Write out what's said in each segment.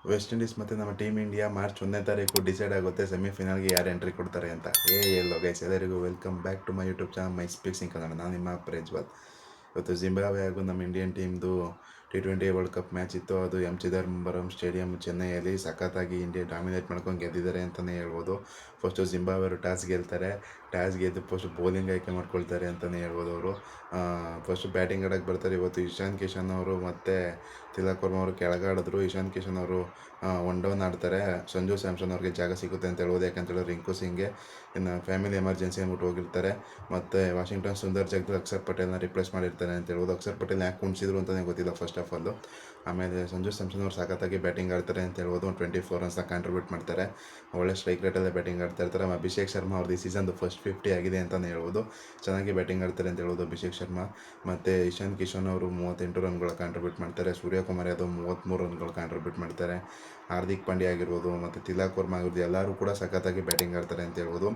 West Indies ಮತ್ತು ನಮ್ಮ team India March 1ನೇ ತಾರೀಕು ಡಿಸೈಡ್ ಆಗುತ್ತೆ ಸೆಮಿಫೈನಲ್ಗೆ ಯಾರು ಎಂಟ್ರಿ ಕೊಡ್ತಾರೆ ಅಂತ. ಎಲ್ಲೋ ಗೈಸ್, ಎಲ್ಲರಿಗೂ welcome back to my YouTube channel my speaking Kannada. ನಾನು ನಿಮ್ಮ ಪ್ರಜ್ವಲ್. ಇವತ್ತು ಜಿಂಬಾಬ್ವೆ ಹಾಗೂ ನಮ್ಮ ಇಂಡಿಯನ್ ಟೀಮ್ದು T20 ವರ್ಲ್ಡ್ ಕಪ್ ಮ್ಯಾಚ್ ಇತ್ತು. ಅದು ಎಂ ಚಿದಂಬರಂ ಸ್ಟೇಡಿಯಂ ಚೆನ್ನೈಯಲ್ಲಿ ಸಖತ್ತಾಗಿ ಇಂಡಿಯಾ ಡಾಮಿನೇಟ್ ಮಾಡ್ಕೊಂಡು ಗೆದ್ದಿದ್ದಾರೆ ಅಂತಲೇ ಹೇಳ್ಬೋದು. ಫಸ್ಟು ಜಿಂಬಾಬ್ವೆ ಟಾಸ್ ಗೆಲ್ತಾರೆ. ಟಾಸ್ ಗೆದ್ದು ಫಸ್ಟ್ ಬೌಲಿಂಗ್ ಆಯ್ಕೆ ಮಾಡ್ಕೊಳ್ತಾರೆ ಅಂತಲೇ ಹೇಳ್ಬೋದು. ಅವರು ಫಸ್ಟ್ ಬ್ಯಾಟಿಂಗ್ ಆಡೋಕ್ಕೆ ಬರ್ತಾರೆ. ಇವತ್ತು ಇಶಾನ್ ಕಿಶನ್ ಅವರು ಮತ್ತು ತಿಲಕ್ ವರ್ಮ ಅವರು ಕೆಳಗಾಡಿದ್ರು. ಇಶಾನ್ ಕಿಶನ್ ಅವರು 1 ಡೌನ್ ಆಡ್ತಾರೆ. ಸಂಜು ಸ್ಯಾಮ್ಸನ್ ಅವ್ರಿಗೆ ಜಾಗ ಸಿಗುತ್ತೆ ಅಂತ ಹೇಳ್ಬೋದು. ಯಾಕಂತೇಳಿದ್ರೆ ರಿಂಕು ಸಿಂಗ್ಗೆ ಇನ್ನು ಫ್ಯಾಮಿಲಿ ಎಮರ್ಜೆನ್ಸಿ ಅಂದ್ಬಿಟ್ಟು ಹೋಗಿರ್ತಾರೆ. ಮತ್ತು ವಾಷಿಂಗ್ಟನ್ ಸುಂದರ್ ಜಗದಲ್ ಅಕ್ಷರ್ ಪಟೇಲ್ನ ರಿಪ್ಲೇಸ್ ಮಾಡಿರ್ತಾರೆ ಅಂತ ಹೇಳ್ಬೋದು. ಅಕ್ಷರ್ ಪಟೇಲ್ ಯಾಕೆ ಕುಣಿಸಿದ್ರು ಅಂತಲೇ ಗೊತ್ತಿಲ್ಲ ಫಸ್ಟ್ ಆಫ್ ಆಲು. ಆಮೇಲೆ ಸಂಜು ಸ್ಯಾಮ್ಸನ್ ಅವ್ರು ಸಖತ್ತಾಗಿ ಬ್ಯಾಟಿಂಗ್ ಆಡ್ತಾರೆ ಅಂತ ಹೇಳ್ಬೋದು. 24 ರನ್ಸ್ನ ಕಾಂಟ್ರಿಬ್ಯೂಟ್ ಮಾಡ್ತಾರೆ. ಒಳ್ಳೆ ಸ್ಟ್ರೈಕ್ ರೇಟಲ್ಲೇ ಬ್ಯಾಟಿಂಗ್ ಆಡ್ತಾ ಇರ್ತಾರೆ. ಅಭಿಷೇಕ್ ಶರ್ಮಾ ಅವ್ರದ್ದು ಈ ಸೀಸನ್ದು ಫಸ್ಟ್ 50 ಆಗಿದೆ ಅಂತಲೇ ಹೇಳ್ಬೋದು. ಚೆನ್ನಾಗಿ ಬ್ಯಾಟಿಂಗ್ ಆಡ್ತಾರೆ ಅಂತ ಹೇಳ್ಬೋದು ಅಭಿಷೇಕ್ ಶರ್ಮಾ. ಮತ್ತು ಇಶಾನ್ ಕಿಶನ್ ಅವರು 38 ರನ್ಗಳು ಕಾಂಟ್ರಿಬ್ಯೂಟ್ ಮಾಡ್ತಾರೆ. ಸೂರ್ಯಕುಮಾರ್ ಯಾದವ್ 33 ರನ್ಗಳು ಕಾಂಟ್ರಿಬ್ಯೂಟ್ ಮಾಡ್ತಾರೆ. ಹಾರ್ದಿಕ್ ಪಾಂಡ್ಯ ಆಗಿರ್ಬೋದು ಮತ್ತು ತಿಲಕ್ ವರ್ಮಾ ಆಗಿರ್ಬೋದು, ಎಲ್ಲರೂ ಕೂಡ ಸಖತ್ತಾಗಿ ಬ್ಯಾಟಿಂಗ್ ಆಡ್ತಾರೆ ಅಂತ ಹೇಳ್ಬೋದು.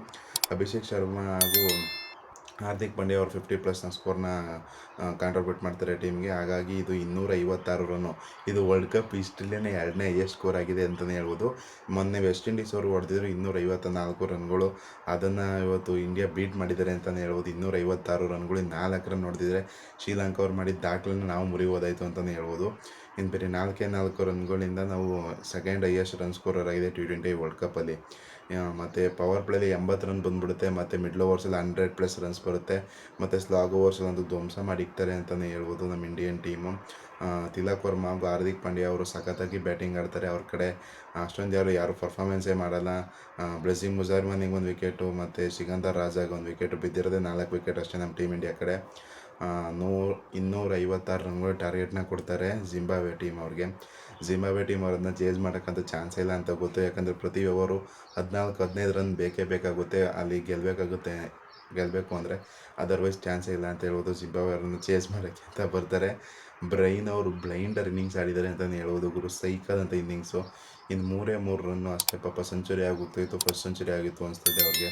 ಅಭಿಷೇಕ್ ಶರ್ಮಾ ಹಾಗೂ ಹಾರ್ದಿಕ್ ಪಾಂಡ್ಯ ಅವರು 50+ ಸ್ಕೋರ್ನ ಕಾಂಟ್ರಿಬ್ಯೂಟ್ ಮಾಡ್ತಾರೆ ಟೀಮ್ಗೆ. ಹಾಗಾಗಿ ಇದು 256 ರನ್ನು. ಇದು ವರ್ಲ್ಡ್ ಕಪ್ ಹಿಸ್ಟ್ರಿಲೇ 2ನೇ ಹೈಯೆಸ್ಟ್ ಸ್ಕೋರ್ ಆಗಿದೆ ಅಂತಲೇ ಹೇಳ್ಬೋದು. ಮೊನ್ನೆ ವೆಸ್ಟ್ ಇಂಡೀಸ್ ಅವರು ಹೊಡೆದಿದ್ರು 254 ರನ್ಗಳು. ಅದನ್ನು ಇವತ್ತು ಇಂಡಿಯಾ ಬೀಟ್ ಮಾಡಿದ್ದಾರೆ ಅಂತಲೇ ಹೇಳ್ಬೋದು. 256 ರನ್ಗಳು, 4 ರನ್ ಹೊಡೆದಿದ್ರೆ ಶ್ರೀಲಂಕಾ ಅವ್ರು ಮಾಡಿದ ದಾಖಲೆನ ನಾವು ಮುರಿಬೋದಾಯಿತು ಅಂತಲೇ ಹೇಳ್ಬೋದು. ಇನ್ನು ಬೇರೆ 4 ರನ್ಗಳಿಂದ ನಾವು ಸೆಕೆಂಡ್ ಹೈಯೆಸ್ಟ್ ರನ್ ಸ್ಕೋರರ್ ಆಗಿದೆ T20 ವರ್ಲ್ಡ್ ಕಪ್ಪಲ್ಲಿ. ಮತ್ತು ಪವರ್ ಪ್ಲೇಲಿ 80 ರನ್ ಬಂದುಬಿಡುತ್ತೆ. ಮತ್ತು ಮಿಡ್ಲ್ ಓವರ್ಸಲ್ಲಿ 100+ ರನ್ಸ್ ಬರುತ್ತೆ. ಮತ್ತು ಸ್ಲಾಗ್ ಓವರ್ಸಲ್ಲಿ ಒಂದು ಧ್ವಂಸ ಮಾಡಿಕ್ತಾರೆ ಅಂತಲೇ ಹೇಳ್ಬೋದು ನಮ್ಮ ಇಂಡಿಯನ್ ಟೀಮು. ತಿಲಕ್ ವರ್ಮಾ ಹಾಗೂ ಹಾರ್ದಿಕ್ ಪಾಂಡ್ಯ ಅವರು ಸಖತ್ತಾಗಿ ಬ್ಯಾಟಿಂಗ್ ಆಡ್ತಾರೆ. ಅವ್ರ ಕಡೆ ಅಷ್ಟೊಂದು ಯಾರು ಪರ್ಫಾರ್ಮೆನ್ಸೇ ಮಾಡಲ್ಲ. ಬ್ಲೆಸ್ಸಿಂಗ್ ಮುಜಾರ್ಮನಿಗೆ 1 ವಿಕೆಟು ಮತ್ತು ಸಿಕಂದರ್ ರಾಜಾಗೆ 1 ವಿಕೆಟು ಬಿದ್ದಿರೋದೇ 4 ವಿಕೆಟ್ ಅಷ್ಟೇ ನಮ್ಮ ಟೀಮ್ ಇಂಡಿಯಾ ಕಡೆ. 256 ರನ್ಗಳು ಟಾರ್ಗೆಟ್ನ ಕೊಡ್ತಾರೆ ಜಿಂಬಾಬ್ವೆ ಟೀಮ್ ಅವ್ರಿಗೆ. ಜಿಂಬಾಬ್ವೆ ಟೀಮ್ ಅವ್ರನ್ನ ಚೇಸ್ ಮಾಡೋಕ್ಕಂತೂ ಚಾನ್ಸೇ ಇಲ್ಲ ಅಂತ ಗೊತ್ತು. ಯಾಕಂದರೆ ಪ್ರತಿ ಓವರು 14-15 ರನ್ ಬೇಕೇ ಬೇಕಾಗುತ್ತೆ ಅಲ್ಲಿ ಗೆಲ್ಲಬೇಕು ಅಂದರೆ. ಅದರ್ವೈಸ್ ಚಾನ್ಸೇ ಇಲ್ಲ ಅಂತ ಹೇಳ್ಬೋದು. ಜಿಂಬಾಬ್ವೆ ಅವ್ರನ್ನ ಚೇಸ್ ಮಾಡೋಕ್ಕೆ ಅಂತ ಬರ್ತಾರೆ. ಬ್ರೈನ್ ಅವರು ಬ್ಲೈಂಡರ್ ಇನ್ನಿಂಗ್ಸ್ ಆಡಿದ್ದಾರೆ ಅಂತಲೇ ಹೇಳ್ಬೋದು ಗುರು. ಸೈಕಲ್ ಅಂತ ಇನ್ನಿಂಗ್ಸು. ಇನ್ನು 3 ರನ್ನು ಅಷ್ಟೇ ಪಾಪ ಸೆಂಚುರಿ ಆಗೋಗ್ತಾಯಿತ್ತು. ಫಸ್ಟ್ ಸೆಂಚುರಿ ಆಗಿತ್ತು ಅನಿಸ್ತಿದೆ ಅವ್ರಿಗೆ.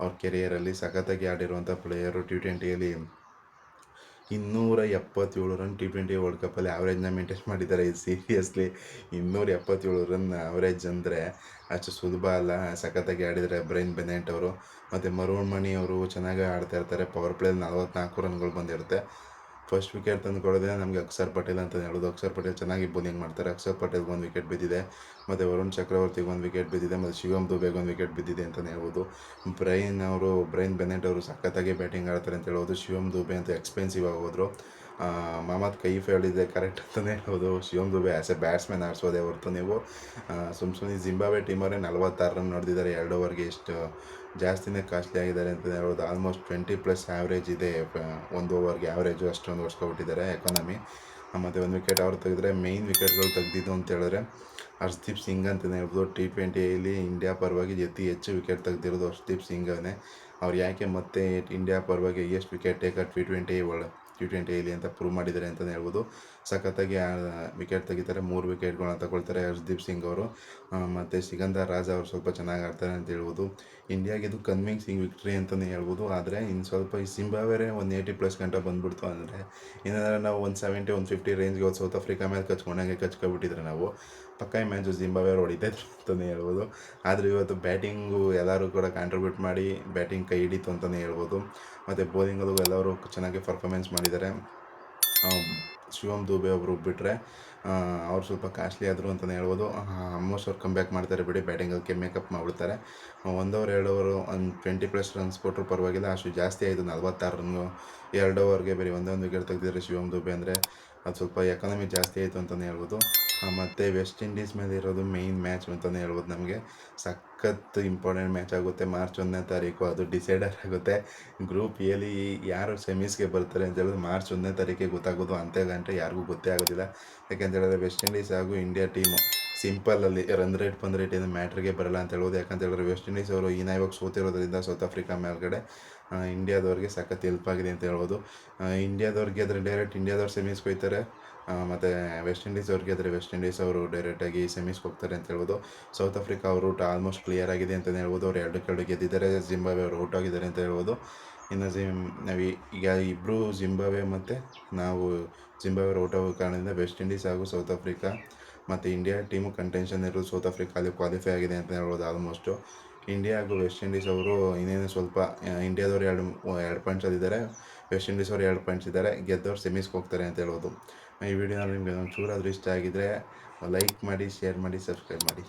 ಅವ್ರ ಕೆರಿಯರಲ್ಲಿ ಸಖತ್ತಾಗಿ ಆಡಿರುವಂಥ ಪ್ಲೇಯರು. T20ಯಲ್ಲಿ 277 ರನ್ T20 ವರ್ಲ್ಡ್ ಕಪ್ಪಲ್ಲಿ ಆವ್ರೇಜ್ನ ಮೇಂಟೈನ್ ಮಾಡಿದ್ದಾರೆ. ಸೀರಿಯಸ್ಲಿ 277 ರನ್ ಆವ್ರೇಜ್ ಅಂದರೆ ಅಷ್ಟು ಸುಲಭ ಅಲ್ಲ. ಸಖತ್ತಾಗಿ ಆಡಿದ್ದಾರೆ ಬ್ರೈನ್ ಬೆನೆಟ್ ಅವರು. ಮತ್ತು ಮರುಣ್ ಮಣಿ ಅವರು ಚೆನ್ನಾಗಿ ಆಡ್ತಾ ಇರ್ತಾರೆ. ಪವರ್ ಪ್ಲೇಯಲ್ಲಿ 44 ರನ್ಗಳು ಬಂದಿರುತ್ತೆ. ಫಸ್ಟ್ ವಿಕೆಟ್ ತಂದು ಕೊಡೋದೇ ನಮಗೆ ಅಕ್ಷರ್ ಪಟೇಲ್ ಅಂತ ಹೇಳೋದು. ಅಕ್ಷರ್ ಪಟೇಲ್ ಚೆನ್ನಾಗಿ ಬೌಲಿಂಗ್ ಮಾಡ್ತಾರೆ. ಅಕ್ಷರ್ ಪಟೇಲ್ಗೆ 1 ವಿಕೆಟ್ ಬಿದ್ದಿದೆ. ಮತ್ತು ವರುಣ್ ಚಕ್ರವರ್ತಿಗೆ 1 ವಿಕೆಟ್ ಬಿದ್ದಿದೆ. ಮತ್ತು ಶಿವಮ್ ದುಬೆಗೆ 1 ವಿಕೆಟ್ ಬಿದ್ದಿದೆ ಅಂತಲೇ ಹೇಳ್ಬೋದು. ಬ್ರೈನ್ ಬೆನೆಟ್ ಅವರು ಸಖತ್ತಾಗಿ ಬ್ಯಾಟಿಂಗ್ ಆಡ್ತಾರೆ ಅಂತ ಹೇಳ್ಬೋದು. ಶಿವಮ್ ದುಬೆ ಅಂತ ಎಕ್ಸ್ಪೆನ್ಸಿವ್ ಆಗೋದ್ರು. ಮೊಹಮ್ಮದ್ ಕೈಫ್ ಹೇಳಿದೆ ಕರೆಕ್ಟ್ ಅಂತಲೇ ಹೇಳ್ಬೋದು. Shivam Dube as a batsman ಆಡಿಸೋದೇ ಹೊರತು ನೀವು ಸುಮ್ಮನೆ ಜಿಂಬಾಬ್ವೆ ಟೀಮವರೇ 46 ರನ್ ಹೊಡೆದಿದ್ದಾರೆ 2 ಓವರ್ಗೆ. ಎಷ್ಟು ಜಾಸ್ತಿನೇ ಕಾಸ್ಟ್ಲಿ ಆಗಿದ್ದಾರೆ ಅಂತಲೇ ಹೇಳ್ಬೋದು. ಆಲ್ಮೋಸ್ಟ್ 20+ ಆ್ಯಾವ್ರೇಜ್ ಇದೆ 1 ಓವರ್ಗೆ ಆ್ಯಾವ್ರೇಜು. ಅಷ್ಟೊಂದು ಹೊಡ್ಸ್ಕೊಬಿಟ್ಟಿದ್ದಾರೆ ಎಕಾನಮಿ. ಮತ್ತು 1 ವಿಕೆಟ್ ಅವ್ರು ತೆಗೆದ್ರೆ ಮೇಯ್ನ್ ವಿಕೆಟ್ಗಳು ತೆಗೆದಿದ್ದು ಅಂತ ಹೇಳಿದ್ರೆ ಹರ್ಷ್ದೀಪ್ ಸಿಂಗ್ ಅಂತಲೇ ಹೇಳ್ಬೋದು. T20ಯಲ್ಲಿ ಇಂಡಿಯಾ ಪರವಾಗಿ ಹೆಚ್ಚು ವಿಕೆಟ್ ತೆಗೆದಿರೋದು ಹರ್ಷ್ದೀಪ್ ಸಿಂಗನೇ. ಅವ್ರು ಯಾಕೆ ಮತ್ತೆ ಇಂಡಿಯಾ ಪರವಾಗಿ ಹೈಯೆಸ್ಟ್ ವಿಕೆಟ್ ಟೇಕರ್ T20ಯಲ್ಲಿ ಅಂತ ಪ್ರೂವ್ ಮಾಡಿದ್ದಾರೆ ಅಂತಲೇ ಹೇಳ್ಬೋದು. ಸಖತ್ತಾಗಿ ವಿಕೆಟ್ ತೆಗಿತಾರೆ. 3 ವಿಕೆಟ್ಗಳನ್ನ ತಗೊಳ್ತಾರೆ ಹರ್ಷ್ದೀಪ್ ಸಿಂಗ್ ಅವರು. ಮತ್ತು ಸಿಕಂದರ್ ರಾಜಾ ಅವರು ಸ್ವಲ್ಪ ಚೆನ್ನಾಗಿ ಆಡ್ತಾರೆ ಅಂತ ಹೇಳ್ಬೋದು. ಇಂಡಿಯಾಗೆ ಇದು ಕನ್ವಿನ್ಸಿಂಗ್ ವಿಕ್ಟ್ರಿ ಅಂತಲೇ ಹೇಳ್ಬೋದು. ಆದರೆ ಇನ್ನು ಸ್ವಲ್ಪ ಈ ಜಿಂಬಾಬ್ವೆ 180+ ಗಂಟ ಬಂದುಬಿಡ್ತು ಅಂದರೆ ಏನಾದ್ರೆ ನಾವು 170 150 ರೇಂಜ್ಗೆ ಸೌತ್ ಆಫ್ರಿಕಾ ಮೇಲೆ ಕಚ್ಕೊಬಿಟ್ಟಿದ್ರೆ ನಾವು ಪಕ್ಕ ಈ ಮ್ಯಾಚು ಜಿಂಬಾಬ್ವೆ ಅವ್ರು ಹೊಡಿತಾಯಿದ್ರು ಅಂತಲೇ ಹೇಳ್ಬೋದು. ಆದರೆ ಇವತ್ತು ಬ್ಯಾಟಿಂಗು ಎಲ್ಲರೂ ಕೂಡ ಕಾಂಟ್ರಿಬ್ಯೂಟ್ ಮಾಡಿ ಬ್ಯಾಟಿಂಗ್ ಕೈ ಹಿಡಿತು ಅಂತಲೇ ಹೇಳ್ಬೋದು. ಮತ್ತು ಬೌಲಿಂಗಲ್ಲೂ ಎಲ್ಲರೂ ಚೆನ್ನಾಗಿ ಪರ್ಫಾರ್ಮೆನ್ಸ್ ಮಾಡಿದ್ದಾರೆ. ಶಿವಮ್ ದುಬೆ ಒಬ್ಬರು ಬಿಟ್ಟರೆ ಅವ್ರು ಸ್ವಲ್ಪ ಕಾಸ್ಟ್ಲಿ ಆದರು ಅಂತಲೇ ಹೇಳ್ಬೋದು. ಆಲ್ಮೋಸ್ಟ್ ಅವ್ರು ಕಮ್ ಬ್ಯಾಕ್ ಮಾಡ್ತಾರೆ ಬಿಡಿ. ಬ್ಯಾಟಿಂಗಲ್ಲಿ ಮೇಕಪ್ ಮಾಡಿಬಿಡ್ತಾರೆ. 1 ಓವರ್ 2 ಓವರು ಒಂದು 20+ ರನ್ಸ್ ಕೊಟ್ಟರು ಪರವಾಗಿಲ್ಲ. ಅಷ್ಟು ಜಾಸ್ತಿ ಆಯಿತು 46 ರನ್ನು 2 ಓವರ್ಗೆ. ಬರೀ ಒಂದೇ ವಿಕೆಟ್ ತೆಗೆದಿದ್ದಾರೆ ಶಿವಮ್ ದುಬೆ ಅಂದರೆ ಅದು ಸ್ವಲ್ಪ ಎಕಾನಮಿ ಜಾಸ್ತಿ ಆಯಿತು ಅಂತಲೇ ಹೇಳ್ಬೋದು. ಮತ್ತು ವೆಸ್ಟ್ ಇಂಡೀಸ್ ಮೇಲೆ ಇರೋದು ಮೇಯ್ನ್ ಮ್ಯಾಚ್ ಅಂತಲೇ ಹೇಳ್ಬೋದು. ನಮಗೆ ಸಖತ್ ಇಂಪಾರ್ಟೆಂಟ್ ಮ್ಯಾಚ್ ಆಗುತ್ತೆ ಮಾರ್ಚ್ 1ನೇ ತಾರೀಕು. ಅದು ಡಿಸೈಡರ್ ಆಗುತ್ತೆ. ಗ್ರೂಪ್ ಎಲ್ಲಿ ಯಾರು ಸೆಮೀಸ್ಗೆ ಬರ್ತಾರೆ ಅಂತ ಹೇಳಿದ್ರೆ ಮಾರ್ಚ್ 1ನೇ ತಾರೀಕಿಗೆ ಗೊತ್ತಾಗೋದು. ಅಂತ್ಯಗಂಟೆ ಯಾರಿಗೂ ಗೊತ್ತೇ ಆಗೋದಿಲ್ಲ. ಯಾಕೆಂತ ಹೇಳಿದ್ರೆ ವೆಸ್ಟ್ ಇಂಡೀಸ್ ಹಾಗೂ ಇಂಡಿಯಾ ಟೀಮು ಸಿಂಪಲಲ್ಲಿ ರನ್ ರೇಟ್ ಬಂದು ಮ್ಯಾಟ್ರಿಗೆ ಬರಲ್ಲ ಅಂತ ಹೇಳ್ಬೋದು. ಯಾಕಂತ ಹೇಳಿದ್ರೆ ವೆಸ್ಟ್ ಇಂಡೀಸ್ ಅವರು ಇವಾಗ ಸೋತಿರೋದ್ರಿಂದ ಸೌತ್ ಆಫ್ರಿಕಾ ಮೇಲ್ಗಡೆ ಇಂಡಿಯಾದವ್ರಿಗೆ ಸಖತ್ ಹೆಲ್ಪ್ ಆಗಿದೆ ಅಂತ ಹೇಳ್ಬೋದು. ಇಂಡಿಯಾದವ್ರಿಗೆ ಆದರೆ ಡೈರೆಕ್ಟ್ ಇಂಡಿಯಾದವ್ರು ಸೆಮೀಸ್ಗೆ ಹೋಗ್ತಾರೆ. ಮತ್ತು ವೆಸ್ಟ್ ಇಂಡೀಸ್ ಅವ್ರಿಗೆ ಆದರೆ ವೆಸ್ಟ್ ಇಂಡೀಸ್ ಅವರು ಡೈರೆಕ್ಟಾಗಿ ಸೆಮೀಸ್ಗೆ ಹೋಗ್ತಾರೆ ಅಂತ ಹೇಳ್ಬೋದು. ಸೌತ್ ಆಫ್ರಿಕಾ ಅವ್ರ ರೂಟ್ ಆಲ್ಮೋಸ್ಟ್ ಕ್ಲಿಯರ್ ಆಗಿದೆ ಅಂತಲೇ ಹೇಳ್ಬೋದು. ಅವ್ರು 2-2 ಗೆದ್ದಿದ್ದಾರೆ. ಜಿಂಬಾಬ್ವೆ ಅವರು ಔಟ್ ಆಗಿದ್ದಾರೆ ಅಂತ ಹೇಳ್ಬೋದು. ಇನ್ನು ನಾವು ಈಗ ಇಬ್ಬರು ಜಿಂಬಾಬ್ವೆ ಮತ್ತು ನಾವು ಔಟ್ ಆಗೋ ಕಾರಣದಿಂದ ವೆಸ್ಟ್ ಇಂಡೀಸ್ ಹಾಗೂ ಸೌತ್ ಆಫ್ರಿಕಾ ಮತ್ತು ಇಂಡಿಯಾ ಟೀಮು ಕಂಟೆನ್ಷನ್ ಇರೋದು ಸೌತ್ ಆಫ್ರಿಕಾಲಿ ಕ್ವಾಲಿಫೈ ಆಗಿದೆ ಅಂತ ಹೇಳ್ಬೋದು ಆಲ್ಮೋಸ್ಟು. ಇಂಡಿಯಾ ಹಾಗೂ ವೆಸ್ಟ್ ಇಂಡೀಸ್ ಅವರು ಇನ್ನೇನು ಸ್ವಲ್ಪ ಇಂಡಿಯಾದವ್ರು ಎರಡು ಪಾಯಿಂಟ್ಸಲ್ಲಿದ್ದಾರೆ, ವೆಸ್ಟ್ ಇಂಡೀಸ್ ಅವರು 2 ಪಾಯಿಂಟ್ಸ್ ಇದ್ದಾರೆ, ಗೆದ್ದವ್ರು ಸೆಮೀಸ್ಗೆ ಹೋಗ್ತಾರೆ ಅಂತ ಹೇಳ್ಬೋದು. ಈ ವಿಡಿಯೋನಲ್ಲಿ ನಿಮಗೆ ಒಂಚೂರಾದರೂ ಇಷ್ಟ ಆಗಿದ್ದರೆ ಲೈಕ್ ಮಾಡಿ, ಶೇರ್ ಮಾಡಿ, ಸಬ್ಸ್ಕ್ರೈಬ್ ಮಾಡಿ.